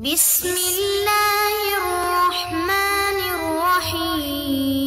بسم اللہ الرحمن الرحیم۔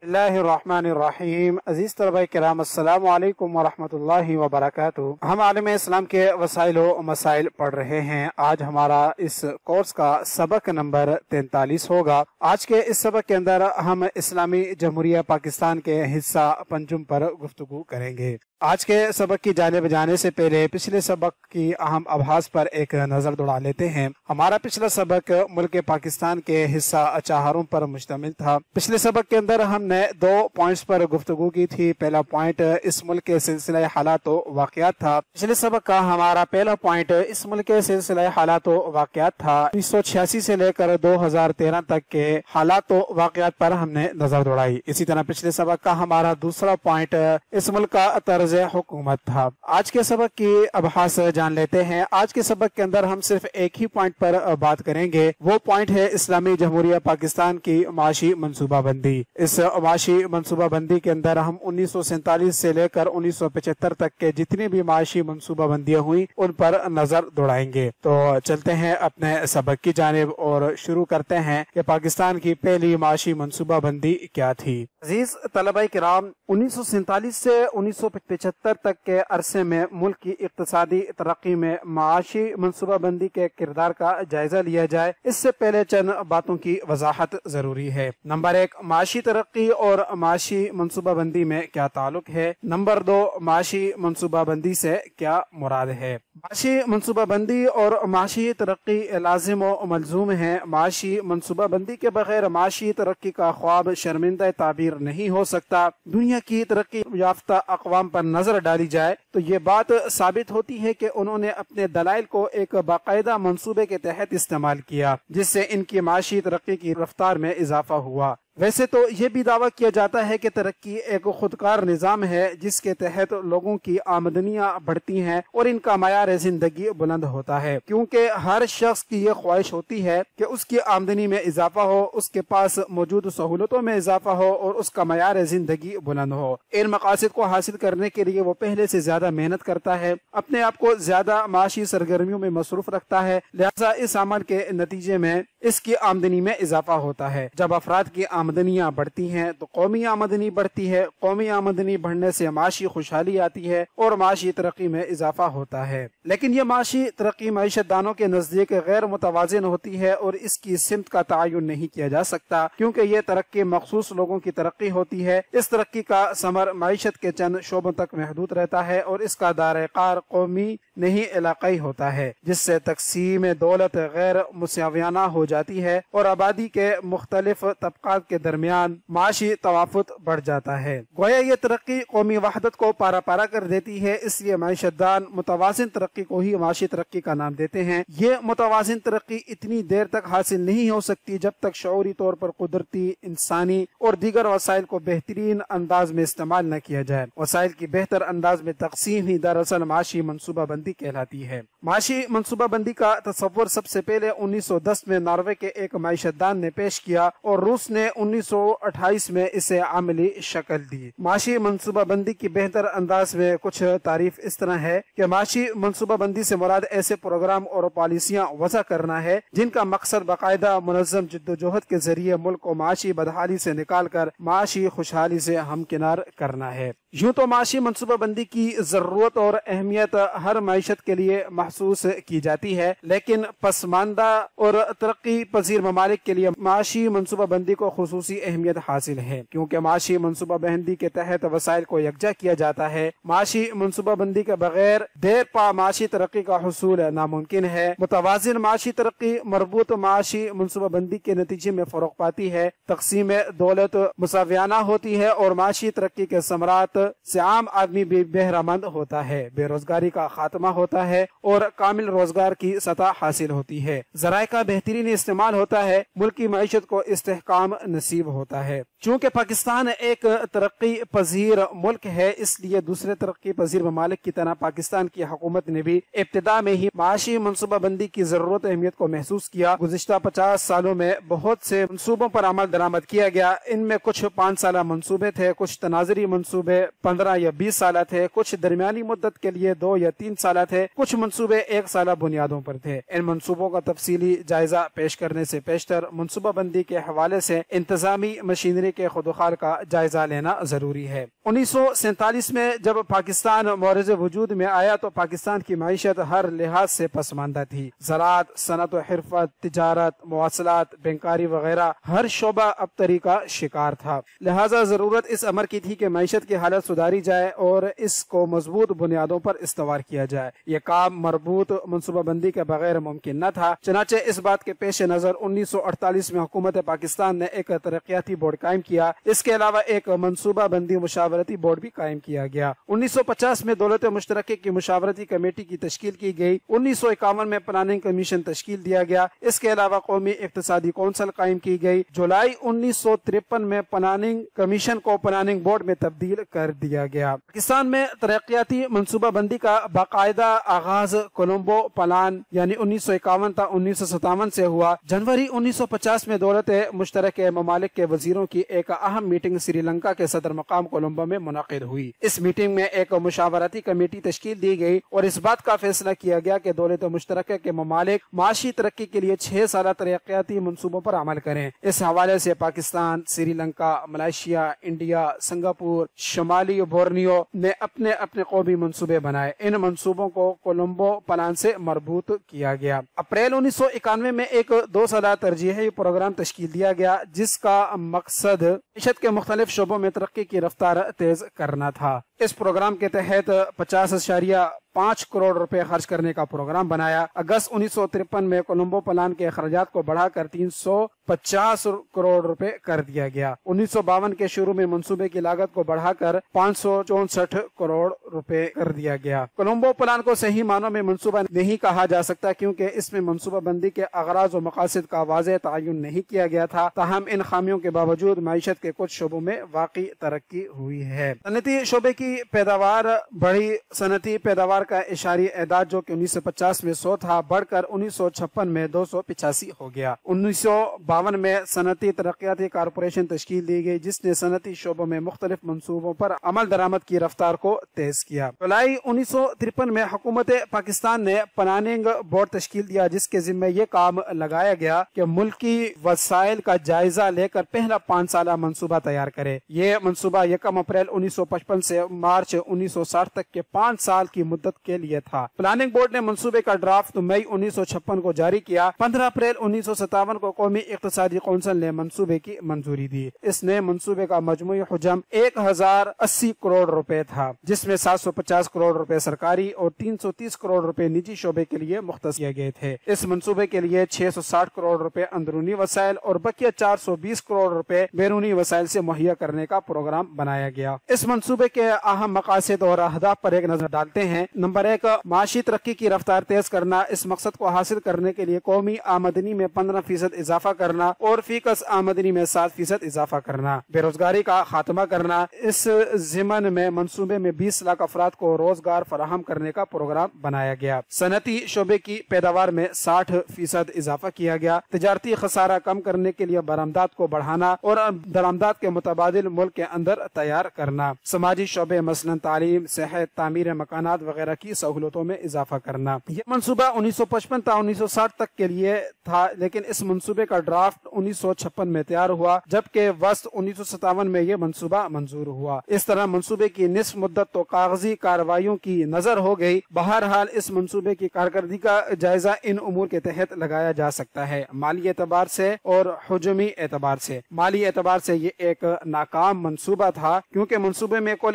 اللہ الرحمن الرحیم۔ عزیز طلبہ کرام، السلام علیکم ورحمۃ اللہ وبرکاتہ۔ ہم عالم اسلام کے وسائل و مسائل پڑھ رہے ہیں۔ آج ہمارا اس کورس کا سبق نمبر 43 ہوگا۔ آج کے اس سبق کے اندر ہم اسلامی جمہوریہ پاکستان کے حصہ پنجم پر گفتگو کریں گے۔ آج کے سبق کی جانب جانے سے پہلے پچھلے سبق کی اہم ابحاث پر ایک نظر دوڑا لیتے ہیں۔ ہمارا پچھلا سبق ملک پاکستان کے حصہ چہاروں پر مشتمل تھا۔ پچھلے سبق کے اندر ہم نے 2 پوائنٹس پر گفتگو کی تھی۔ پہلا پوائنٹ اس ملک کے سلسلہ حالات و واقعات تھا۔ پچھلے سبق کا ہمارا پہلا پوائنٹ اس ملک کے سلسلہ حالات و واقعات تھا۔ 1986 سے لے کر 2013 تک کے حالات و واقعات پر ہم نے نظر دوڑائی۔ اسی طرح پچھلے سبق کا ہمارا دوسرا پوائنٹ اس ملک کا طرز حکومت تھا۔ آج کے سبق کی ابحاث جان لیتے ہیں۔ آج کے سبق کے اندر ہم صرف ایک ہی پوائنٹ پر بات کریں گے۔ وہ پوائنٹ ہے اسلامی جمہوریہ پاکستان کی معاشی منصوبہ بندی۔ اس معاشی منصوبہ بندی کے اندر ہم 1947 سے لے کر 1975 تک کے جتنی بھی معاشی منصوبہ بندیاں ہوئی ان پر نظر دوڑائیں گے۔ تو چلتے ہیں اپنے سبق کی جانب اور شروع کرتے ہیں کہ پاکستان کی پہلی معاشی منصوبہ بندی کیا تھی۔ عزیز طلبہ کرام، 1947 سے 1975 تک کے عرصے میں ملک کی اقتصادی ترقی میں معاشی منصوبہ بندی کے کردار کا جائزہ لیا جائے، اس سے پہلے چند باتوں کی وضاحت ضروری ہے۔ نمبر 1، معاشی ترقی اور معاشی منصوبہ بندی میں کیا تعلق ہے۔ نمبر 2، معاشی منصوبہ بندی سے کیا مراد ہے۔ معاشی منصوبہ بندی اور معاشی ترقی لازم و ملزوم ہیں۔ معاشی منصوبہ بندی کے بغیر معاشی ترقی کا خواب شرمندہ تعبیر نہیں ہو سکتا۔ دنیا کی ترقی یافتہ اقوام پر نظر ڈالی جائے تو یہ بات ثابت ہوتی ہے کہ انہوں نے اپنے دلائل کو ایک باقاعدہ منصوبے کے تحت استعمال کیا، جس سے ان کی معاشی ترقی کی رفتار میں اضافہ ہوا۔ ویسے تو یہ بھی دعویٰ کیا جاتا ہے کہ ترقی ایک خودکار نظام ہے جس کے تحت لوگوں کی آمدنیاں بڑھتی ہیں اور ان کا معیار زندگی بلند ہوتا ہے، کیونکہ ہر شخص کی یہ خواہش ہوتی ہے کہ اس کی آمدنی میں اضافہ ہو، اس کے پاس موجود سہولتوں میں اضافہ ہو اور اس کا معیار زندگی بلند ہو۔ ان مقاصد کو حاصل کرنے کے لیے وہ پہلے سے زیادہ محنت کرتا ہے، اپنے آپ کو زیادہ معاشی سرگرمیوں میں مصروف رکھتا ہے، لہذا اس عمل کے نتیجے میں اس کی آمدنی میں اضافہ ہوتا ہے۔ جب افراد کی آمدنیاں بڑھتی ہیں تو قومی آمدنی بڑھتی ہے، قومی آمدنی بڑھنے سے معاشی خوشحالی آتی ہے اور معاشی ترقی میں اضافہ ہوتا ہے۔ لیکن یہ معاشی ترقی معیشت دانوں کے نزدیک غیر متوازن ہوتی ہے اور اس کی سمت کا تعین نہیں کیا جا سکتا، کیونکہ یہ ترقی مخصوص لوگوں کی ترقی ہوتی ہے۔ اس ترقی کا ثمر معیشت کے چند شعبوں تک محدود رہتا ہے اور اس کا دائرہ کار قومی نہیں علاقائی ہوتا ہے، جس سے تقسیم دولت غیر مساویانہ ہو جاتی ہے اور آبادی کے مختلف طبقات کے درمیان معاشی توافت بڑھ جاتا ہے۔ گویا یہ ترقی قومی وحدت کو پارا پارا کر دیتی ہے، اس لیے معیشت دان متوازن ترقی کو ہی معاشی ترقی کا نام دیتے ہیں۔ یہ متوازن ترقی اتنی دیر تک حاصل نہیں ہو سکتی جب تک شعوری طور پر قدرتی، انسانی اور دیگر وسائل کو بہترین انداز میں استعمال نہ کیا جائے۔ وسائل کی بہتر انداز میں تقسیم ہی دراصل معاشی منصوبہ بندی کہلاتی ہے۔ معاشی منصوبہ بندی کا تصور سب سے پہلے 1910 میں ناروے کے ایک معیشت دان نے پیش کیا اور روس نے 1928 میں اسے عملی شکل دی۔ معاشی منصوبہ بندی کی بہتر انداز میں کچھ تعریف اس طرح ہے کہ معاشی منصوبہ بندی سے مراد ایسے پروگرام اور پالیسیاں وضع کرنا ہے جن کا مقصد باقاعدہ منظم جدوجہد کے ذریعے ملک کو معاشی بدحالی سے نکال کر معاشی خوشحالی سے ہمکنار کرنا ہے۔ یوں تو معاشی منصوبہ بندی کی ضرورت اور اہمیت ہر معیشت کے لیے محسوس کی جاتی ہے، لیکن پسماندہ اور ترقی پذیر ممالک کے لیے معاشی منصوبہ بندی کو خصوصی اہمیت حاصل ہے، کیونکہ معاشی منصوبہ بندی کے تحت وسائل کو یکجا کیا جاتا ہے۔ معاشی منصوبہ بندی کے بغیر دیر پا معاشی ترقی کا حصول ناممکن ہے۔ متوازن معاشی ترقی مربوط معاشی منصوبہ بندی کے نتیجے میں فروغ پاتی ہے، تقسیم دولت مساویانہ ہوتی ہے اور معاشی ترقی کے ثمرات سے عام آدمی بھی بہرہ مند ہوتا ہے، بے روزگاری کا خاتمہ ہوتا ہے اور کامل روزگار کی سطح حاصل ہوتی ہے۔ ذرائع کا بہترین استعمال ہوتا ہے، ملکی معیشت کو استحکام نصیب ہوتا ہے۔ چونکہ پاکستان ایک ترقی پذیر ملک ہے، اس لیے دوسرے ترقی پذیر ممالک کی طرح پاکستان کی حکومت نے بھی ابتدا میں ہی معاشی منصوبہ بندی کی ضرورت اہمیت کو محسوس کیا۔ گزشتہ 50 سالوں میں بہت سے منصوبوں پر عمل درآمد کیا گیا۔ ان میں کچھ 5 سالہ منصوبے تھے، کچھ تناظری منصوبے 15 یا 20 سالہ تھے، کچھ درمیانی مدت کے لیے 2 یا 3 سالہ تھے، کچھ منصوبے 1 سالہ بنیادوں پر تھے۔ ان منصوبوں کا تفصیلی جائزہ پیش کرنے سے پیشتر منصوبہ بندی کے حوالے سے انتظامی مشینری کے خدوخال کا جائزہ لینا ضروری ہے۔ 1947 میں جب پاکستان معرض وجود میں آیا تو پاکستان کی معیشت ہر لحاظ سے پسماندہ تھی۔ زراعت، صنعت و حرفت، تجارت، مواصلات، بینکاری وغیرہ ہر شعبہ ابتری کا شکار تھا۔ لہذا ضرورت اس امر کی تھی کہ معیشت کی حالت سدھاری جائے اور اس کو مضبوط بنیادوں پر استوار کیا جائے۔ یہ کام مربوط منصوبہ بندی کے بغیر ممکن نہ تھا۔ چنانچہ اس بات کے پیش نظر 1948 میں حکومت پاکستان نے ایک ترقیاتی بورڈ قائم کیا۔ اس کے علاوہ ایک منصوبہ بندی مشاورتی بورڈ بھی قائم کیا گیا۔ 1950 میں دولت مشترکہ کی مشاورتی کمیٹی کی تشکیل کی گئی۔ 1951 میں پلاننگ کمیشن تشکیل دیا گیا۔ اس کے علاوہ قومی اقتصادی کونسل قائم کی گئی۔ جولائی 1953 میں پلاننگ کمیشن کو پلاننگ بورڈ میں تبدیل کر دیا گیا۔ پاکستان میں ترقیاتی منصوبہ بندی کا باقاعدہ آغاز کولمبو پلان یعنی 1951 تا 1957 سے ہوا۔ جنوری 1950 میں دولت مشترکہ ممالک کے وزیروں کی ایک اہم میٹنگ سری لنکا کے صدر مقام کولمبو میں منعقد ہوئی۔ اس میٹنگ میں ایک مشاورتی کمیٹی تشکیل دی گئی اور اس بات کا فیصلہ کیا گیا کہ دولت مشترکہ کے ممالک معاشی ترقی کے لیے 6 سالہ ترقیاتی منصوبوں پر عمل کریں۔ اس حوالے سے Pakistan, Sri Lanka, Malaysia, India, Singapore, شمالی بورنیو نے اپنے اپنے قومی منصوبے بنائے۔ ان منصوبوں کو کولمبو پلان سے مربوط کیا گیا۔ اپریل 1991 میں ایک 2 سالہ ترجیحی پروگرام تشکیل دیا گیا جس کا مقصد معیشت کے مختلف شعبوں میں ترقی کی رفتار تیز کرنا تھا۔ اس پروگرام کے تحت 50.5 کروڑ روپے خرچ کرنے کا پروگرام بنایا۔ اگست 1953 میں کولمبو پلان کے اخراجات کو بڑھا کر 350 کروڑ روپے کر دیا گیا۔ 1952 کے شروع میں منصوبے کی لاگت کو بڑھا کر 564 کروڑ روپے کر دیا گیا۔ کولمبو پلان کو صحیح معنوں میں منصوبہ نہیں کہا جا سکتا کیونکہ اس میں منصوبہ بندی کے اغراض و مقاصد کا واضح تعین نہیں کیا گیا تھا۔ تاہم ان خامیوں کے باوجود معیشت کے کچھ شعبوں میں واقعی ترقی ہوئی ہے۔ صنعتی شعبے کی پیداوار بڑھی۔ صنعتی پیداوار کا اشاری اعداد جو کہ 1950 میں 100 تھا بڑھ کر 1956 میں 285 ہو گیا۔ 1952 میں صنعتی ترقیاتی کارپوریشن تشکیل دی گئی جس نے صنعتی شعبوں میں مختلف منصوبوں پر عمل درآمد کی رفتار کو تیز کیا۔ جولائی 1953 میں حکومت پاکستان نے پلاننگ بورڈ تشکیل دیا جس کے ذمہ یہ کام لگایا گیا کہ ملکی وسائل کا جائزہ لے کر پہلا 5 سالہ منصوبہ تیار کرے۔ یہ منصوبہ 1 اپریل 1955 سے مارچ 1960 تک کے 5 سال کی مدت کے لیے تھا۔ پلاننگ بورڈ نے منصوبے کا ڈرافٹ مئی 1956 کو جاری کیا۔ 15 اپریل 1957 کو قومی اقتصادی کونسل نے منصوبے کی منظوری دی۔ اس نے منصوبے کا مجموعی حجم 1080 کروڑ روپے تھا جس میں 750 کروڑ روپے سرکاری اور 330 کروڑ روپے نجی شعبے کے لیے مختص کیے گئے تھے۔ اس منصوبے کے لیے 660 کروڑ روپے اندرونی وسائل اور بقیہ 420 کروڑ روپے بیرونی وسائل سے مہیا کرنے کا پروگرام بنایا گیا۔ اس منصوبے کے اہم مقاصد اور اہداف پر ایک نظر ڈالتے ہیں۔ نمبر 1، معاشی ترقی کی رفتار تیز کرنا۔ اس مقصد کو حاصل کرنے کے لیے قومی آمدنی میں 15% اضافہ کرنا اور فی کس آمدنی میں 7% اضافہ کرنا۔ بے روزگاری کا خاتمہ کرنا۔ اس ضمن میں منصوبے میں 20 لاکھ افراد کو روزگار فراہم کرنے کا پروگرام بنایا گیا۔ صنعتی شعبے کی پیداوار میں 60% اضافہ کیا گیا۔ تجارتی خسارہ کم کرنے کے لیے برآمدات کو بڑھانا اور درآمدات کے متبادل ملک کے اندر تیار کرنا۔ سماجی شعبے مثلاً تعلیم، صحت، تعمیر مکانات وغیرہ کی سہولتوں میں اضافہ کرنا۔ یہ منصوبہ 1955 تا 1960 تک کے لیے تھا لیکن اس منصوبے کا ڈرافٹ 1956 میں تیار ہوا جبکہ وسط 1957 میں یہ منصوبہ منظور ہوا۔ اس طرح منصوبے کی نصف مدت تو کاغذی کارروائیوں کی نظر ہو گئی۔ بہرحال اس منصوبے کی کارکردگی کا جائزہ ان امور کے تحت لگایا جا سکتا ہے: مالی اعتبار سے اور حجمی اعتبار سے۔ مالی اعتبار سے یہ ایک ناکام منصوبہ تھا کیونکہ منصوبے میں کل